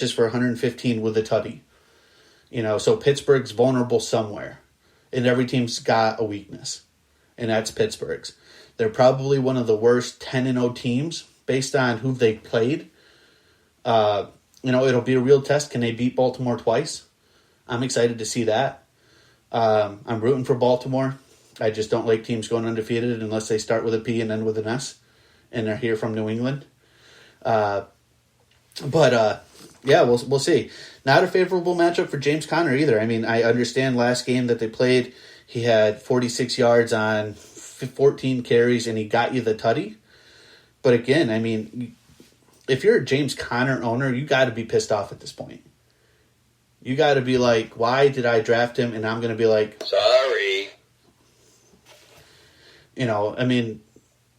just for 115 with a tutty. So Pittsburgh's vulnerable somewhere. And every team's got a weakness. And that's Pittsburgh's. They're probably one of the worst 10-0 teams based on who they played. It'll be a real test. Can they beat Baltimore twice? I'm excited to see that. I'm rooting for Baltimore. I just don't like teams going undefeated unless they start with a P and end with an S. And they're here from New England. We'll see. Not a favorable matchup for James Conner either. I mean, I understand last game that they played, he had 46 yards on 14 carries, and he got you the tutty. But again, I mean, if you're a James Conner owner, you got to be pissed off at this point. You got to be like, why did I draft him? And I'm going to be like, sorry.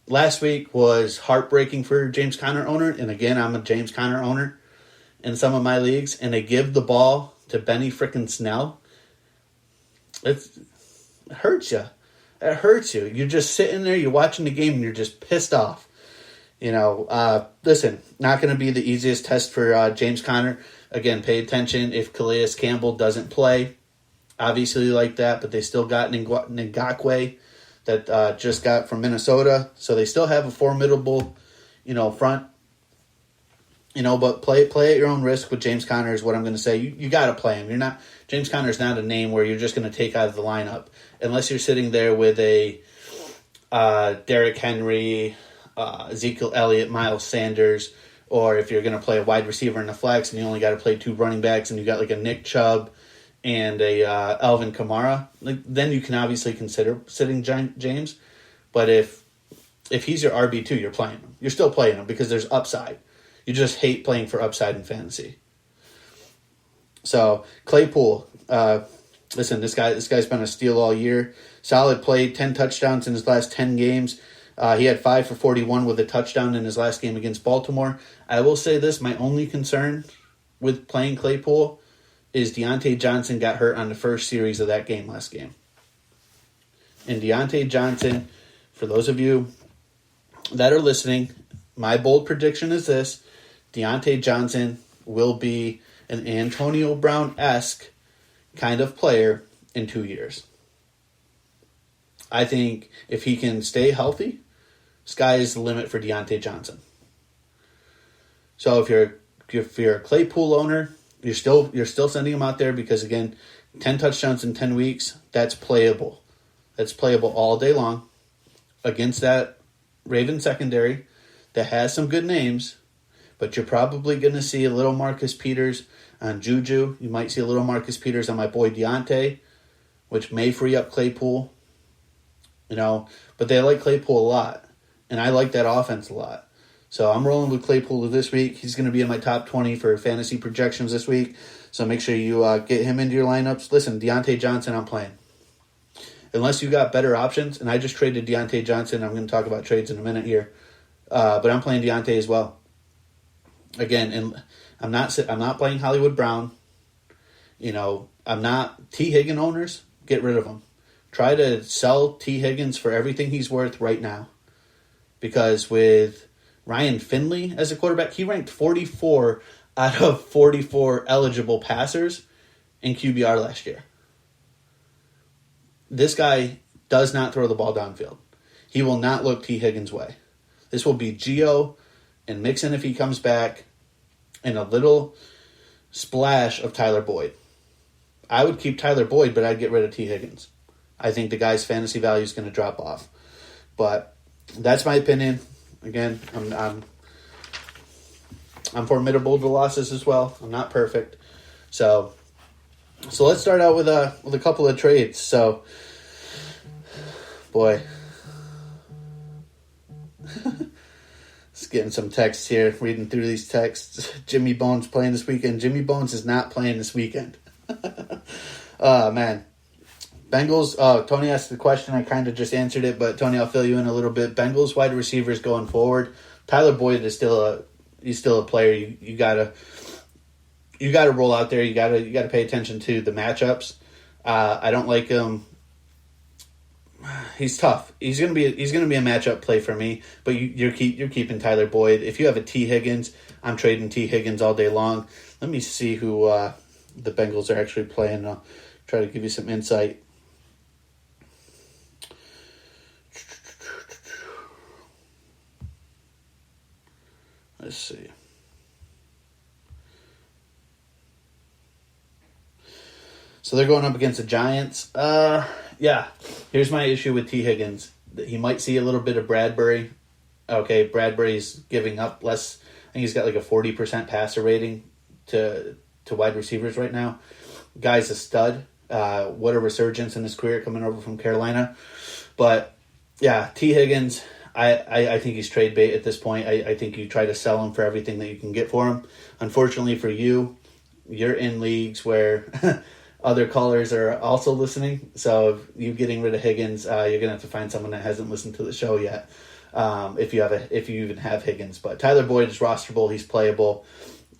Last week was heartbreaking for James Conner owner. And again, I'm a James Conner owner in some of my leagues. And they give the ball to Benny frickin' Snell. It hurts you. It hurts you. You're just sitting there, you're watching the game, and you're just pissed off. Listen, not going to be the easiest test for James Conner. Again, pay attention if Calais Campbell doesn't play. Obviously like that, but they still got Ngakoue that just got from Minnesota. So they still have a formidable, front. But play at your own risk with James Conner is what I'm going to say. You got to play him. James Conner's not a name where you're just going to take out of the lineup. Unless you're sitting there with a Derrick Henry, Ezekiel Elliott, Miles Sanders, or if you're going to play a wide receiver in the flex and you only got to play 2 running backs and you got like a Nick Chubb and a Alvin Kamara, then you can obviously consider sitting James. But if he's your RB2, you're playing him. You're still playing him because there's upside. You just hate playing for upside in fantasy. So Claypool, listen, this guy's been a steal all year. Solid play, 10 touchdowns in his last 10 games. He had 5 for 41 with a touchdown in his last game against Baltimore. I will say this, my only concern with playing Claypool is Deontay Johnson got hurt on the first series of that game last game. And Deontay Johnson, for those of you that are listening, my bold prediction is this: Deontay Johnson will be an Antonio Brown-esque kind of player in 2 years. I think if he can stay healthy, sky is the limit for Deontay Johnson. So if you're a Claypool owner, you're still sending him out there because, again, 10 touchdowns in 10 weeks, that's playable. That's playable all day long against that Ravens secondary that has some good names, but you're probably going to see a little Marcus Peters on Juju. You might see a little Marcus Peters on my boy Deontay, which may free up Claypool. But they like Claypool a lot, and I like that offense a lot. So I'm rolling with Claypool this week. He's going to be in my top 20 for fantasy projections this week. So make sure you get him into your lineups. Listen, Deontay Johnson, I'm playing. Unless you got better options, and I just traded Deontay Johnson. I'm going to talk about trades in a minute here. But I'm playing Deontay as well. Again, and I'm not playing Hollywood Brown. I'm not T. Higgins owners. Get rid of him. Try to sell T. Higgins for everything he's worth right now. Because with Ryan Finley as a quarterback, he ranked 44 out of 44 eligible passers in QBR last year. This guy does not throw the ball downfield. He will not look T. Higgins' way. This will be Gio and Mixon if he comes back, and a little splash of Tyler Boyd. I would keep Tyler Boyd, but I'd get rid of T. Higgins. I think the guy's fantasy value is going to drop off. But that's my opinion. Again, I'm formidable to losses as well. I'm not perfect. So let's start out with a couple of trades. So, boy. Just getting some texts here, reading through these texts. Jimmy Bones playing this weekend. Jimmy Bones is not playing this weekend. Oh, man. Bengals, Tony asked the question. I kind of just answered it, but Tony, I'll fill you in a little bit. Bengals wide receivers going forward. Tyler Boyd is still a player. You gotta roll out there. You gotta pay attention to the matchups. I don't like him. He's tough. He's gonna be a matchup play for me. But you're keeping Tyler Boyd. If you have a T. Higgins, I'm trading T. Higgins all day long. Let me see who the Bengals are actually playing. I'll try to give you some insight. Let's see. So they're going up against the Giants. Yeah. Here's my issue with T. Higgins. He might see a little bit of Bradbury. Okay, Bradbury's giving up less. I think he's got like a 40% passer rating to wide receivers right now. Guy's a stud. What a resurgence in his career coming over from Carolina. But, yeah, T. Higgins, I think he's trade bait at this point. I think you try to sell him for everything that you can get for him. Unfortunately for you, you're in leagues where other callers are also listening. So if you getting rid of Higgins, you're going to have to find someone that hasn't listened to the show yet. If you even have Higgins. But Tyler Boyd is rosterable. He's playable.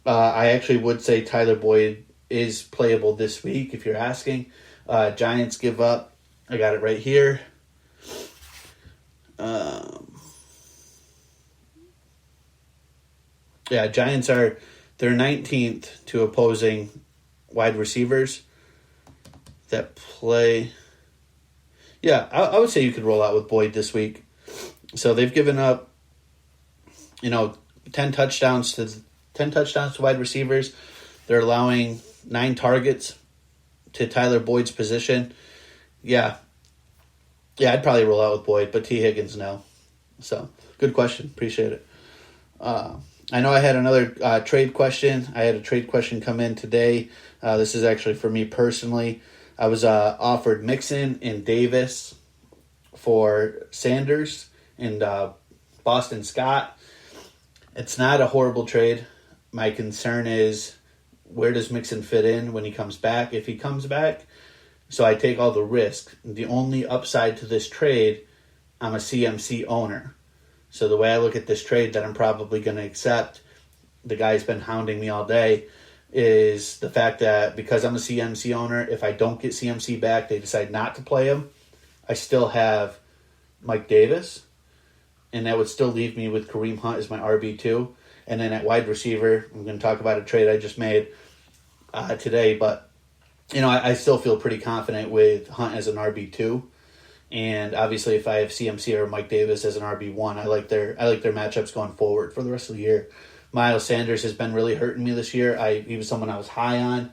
I actually would say Tyler Boyd is playable this week if you're asking. Giants give up. I got it right here. Giants they're 19th to opposing wide receivers that play. Yeah, I would say you could roll out with Boyd this week. So they've given up, 10 touchdowns to wide receivers. They're allowing 9 targets to Tyler Boyd's position. Yeah, I'd probably roll out with Boyd, but T. Higgins, no. So, good question. Appreciate it. I know I had another trade question. I had a trade question come in today. This is actually for me personally. I was offered Mixon and Davis for Sanders and Boston Scott. It's not a horrible trade. My concern is, where does Mixon fit in when he comes back? If he comes back, so I take all the risk. The only upside to this trade, I'm a CMC owner. So the way I look at this trade that I'm probably going to accept, the guy's been hounding me all day, is the fact that because I'm a CMC owner, if I don't get CMC back, they decide not to play him, I still have Mike Davis, and that would still leave me with Kareem Hunt as my RB2. And then at wide receiver, I'm going to talk about a trade I just made today, but I still feel pretty confident with Hunt as an RB2. And obviously, if I have CMC or Mike Davis as an RB1, I like their matchups going forward for the rest of the year. Miles Sanders has been really hurting me this year. He was someone I was high on.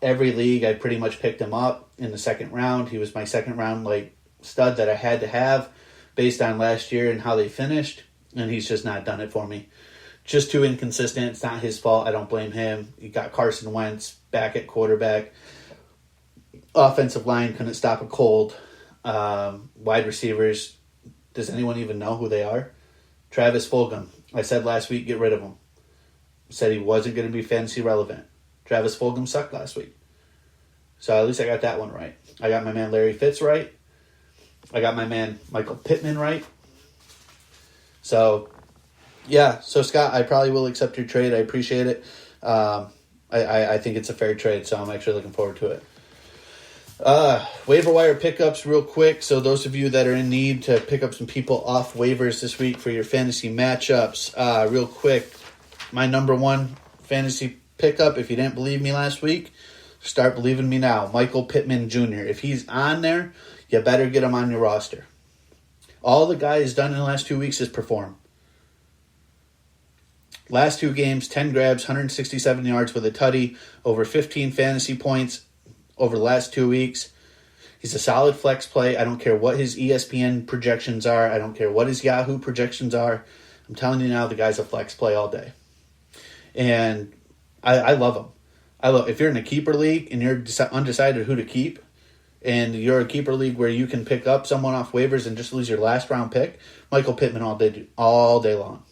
Every league I pretty much picked him up in the second round. He was my second round stud that I had to have based on last year and how they finished, and he's just not done it for me. Just too inconsistent. It's not his fault. I don't blame him. You got Carson Wentz back at quarterback. Offensive line couldn't stop a cold. Wide receivers, does anyone even know who they are? Travis Fulgham. I said last week, get rid of him. Said he wasn't going to be fantasy relevant. Travis Fulgham sucked last week. So at least I got that one right. I got my man Larry Fitz right. I got my man Michael Pittman right. So, yeah. So, Scott, I probably will accept your trade. I appreciate it. I think it's a fair trade, so I'm actually looking forward to it. Waiver wire pickups real quick. So those of you that are in need to pick up some people off waivers this week for your fantasy matchups, real quick, my number one fantasy pickup, if you didn't believe me last week, start believing me now. Michael Pittman Jr. If he's on there, you better get him on your roster. All the guy has done in the last 2 weeks is perform. Last 2 games, 10 grabs, 167 yards with a tutty, over 15 fantasy points over the last 2 weeks. He's a solid flex play. I don't care what his ESPN projections are. I don't care what his Yahoo projections are. I'm telling you now, the guy's a flex play all day. And I love him. If you're in a keeper league and you're undecided who to keep, and you're a keeper league where you can pick up someone off waivers and just lose your last round pick, Michael Pittman all day long.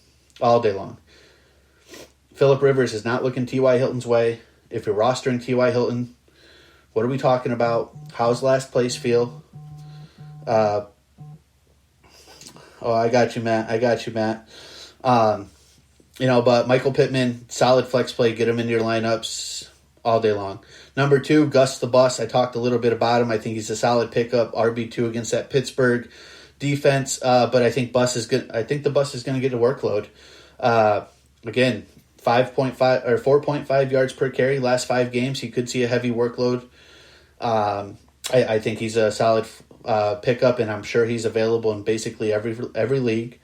Phillip Rivers is not looking T.Y. Hilton's way. If you're rostering T.Y. Hilton, what are we talking about? How's last place feel? I got you, Matt. But Michael Pittman, solid flex play. Get him into your lineups all day long. Number 2, Gus the Bus. I talked a little bit about him. I think he's a solid pickup. RB2 against that Pittsburgh defense. But I think the Bus is going to get a workload. Again, 5.5 or 4.5 yards per carry last 5 games. He could see a heavy workload. I think he's a solid pickup, and I'm sure he's available in basically every league.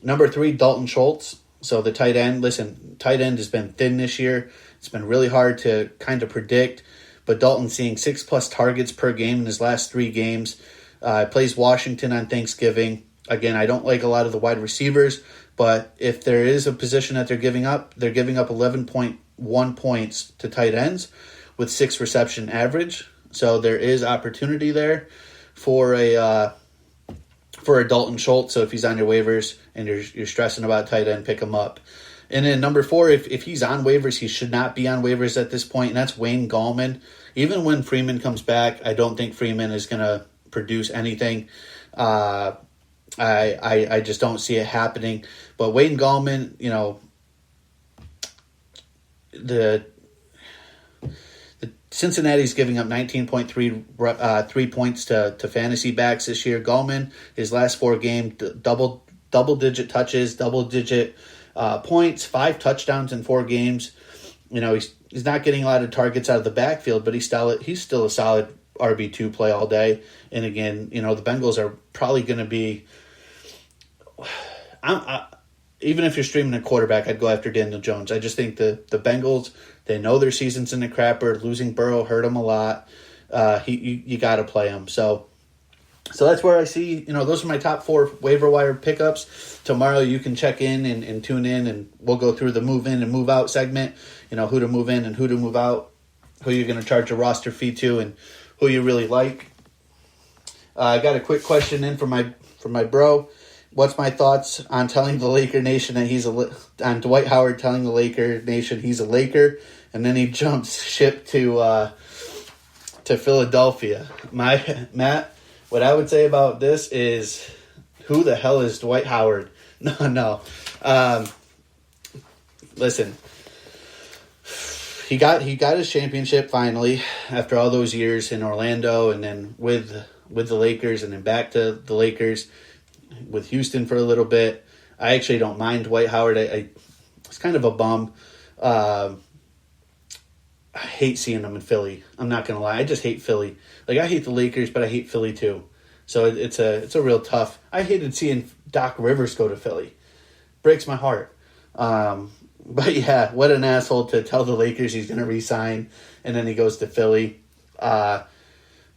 Number 3, Dalton Schultz. So the tight end. Listen, tight end has been thin this year. It's been really hard to kind of predict. But Dalton's seeing 6+ targets per game in his last 3 games. Plays Washington on Thanksgiving. Again, I don't like a lot of the wide receivers, but if there is a position that they're giving up 11.1 points to tight ends with 6 reception average. So there is opportunity there for a Dalton Schultz. So if he's on your waivers and you're stressing about tight end, pick him up. And then number 4, if he's on waivers, he should not be on waivers at this point, and that's Wayne Gallman. Even when Freeman comes back, I don't think Freeman is going to produce anything. I just don't see it happening. But Wayne Gallman, the Cincinnati's giving up 19.3 3 points to fantasy backs this year. Gallman, his last 4 games, double-digit touches, double-digit points, 5 touchdowns in 4 games. He's not getting a lot of targets out of the backfield, but he's still a solid RB2 play all day. And again, the Bengals are probably going to be. Even if you're streaming a quarterback, I'd go after Daniel Jones. I just think the Bengals, they know their season's in the crapper. Losing Burrow hurt them a lot. You got to play him. So that's where I see, those are my top 4 waiver wire pickups. Tomorrow you can check in and tune in, and we'll go through the move in and move out segment, who to move in and who to move out, who you're going to charge a roster fee to, and who you really like. I got a quick question in from my bro. What's my thoughts on telling the Laker Nation that on Dwight Howard telling the Laker Nation he's a Laker, and then he jumps ship to Philadelphia? Matt, what I would say about this is, who the hell is Dwight Howard? No. Listen, he got his championship finally after all those years in Orlando, and then with the Lakers, and then back to the Lakers with Houston for a little bit. I actually don't mind Dwight Howard. I it's kind of a bum. I hate seeing him in Philly. I'm not gonna lie. I just hate Philly. Like, I hate the Lakers, but I hate Philly too. So it's a real tough. I hated seeing Doc Rivers go to Philly. Breaks my heart. But yeah, what an asshole to tell the Lakers he's going to re-sign, and then he goes to Philly. But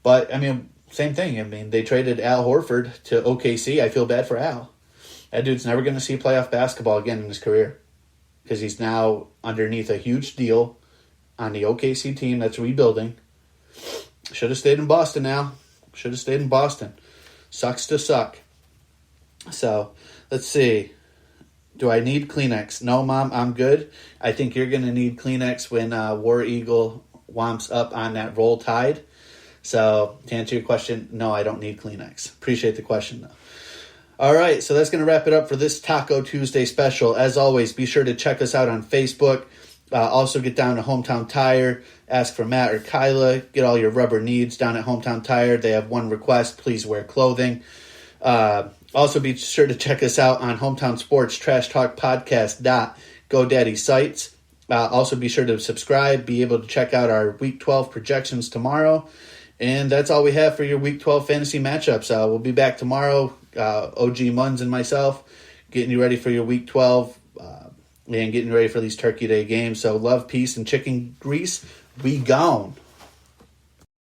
I mean, same thing. I mean, they traded Al Horford to OKC. I feel bad for Al. That dude's never going to see playoff basketball again in his career, because he's now underneath a huge deal on the OKC team that's rebuilding. Should have stayed in Boston now. Should have stayed in Boston. Sucks to suck. So, let's see. Do I need Kleenex? No, Mom, I'm good. I think you're going to need Kleenex when War Eagle womps up on that roll tide. So, to answer your question, no, I don't need Kleenex. Appreciate the question, though. All right, so that's going to wrap it up for this Taco Tuesday special. As always, be sure to check us out on Facebook. Also, get down to Hometown Tire. Ask for Matt or Kyla. Get all your rubber needs down at Hometown Tire. They have one request: please wear clothing. Also, be sure to check us out on Hometown Sports Trash Talk Podcast GoDaddy sites. Also, be sure to subscribe. Be able to check out our Week 12 projections tomorrow. And that's all we have for your Week 12 fantasy matchups. We'll be back tomorrow. OG Munns and myself getting you ready for your Week 12 and getting ready for these Turkey Day games. So love, peace, and chicken grease. We gone.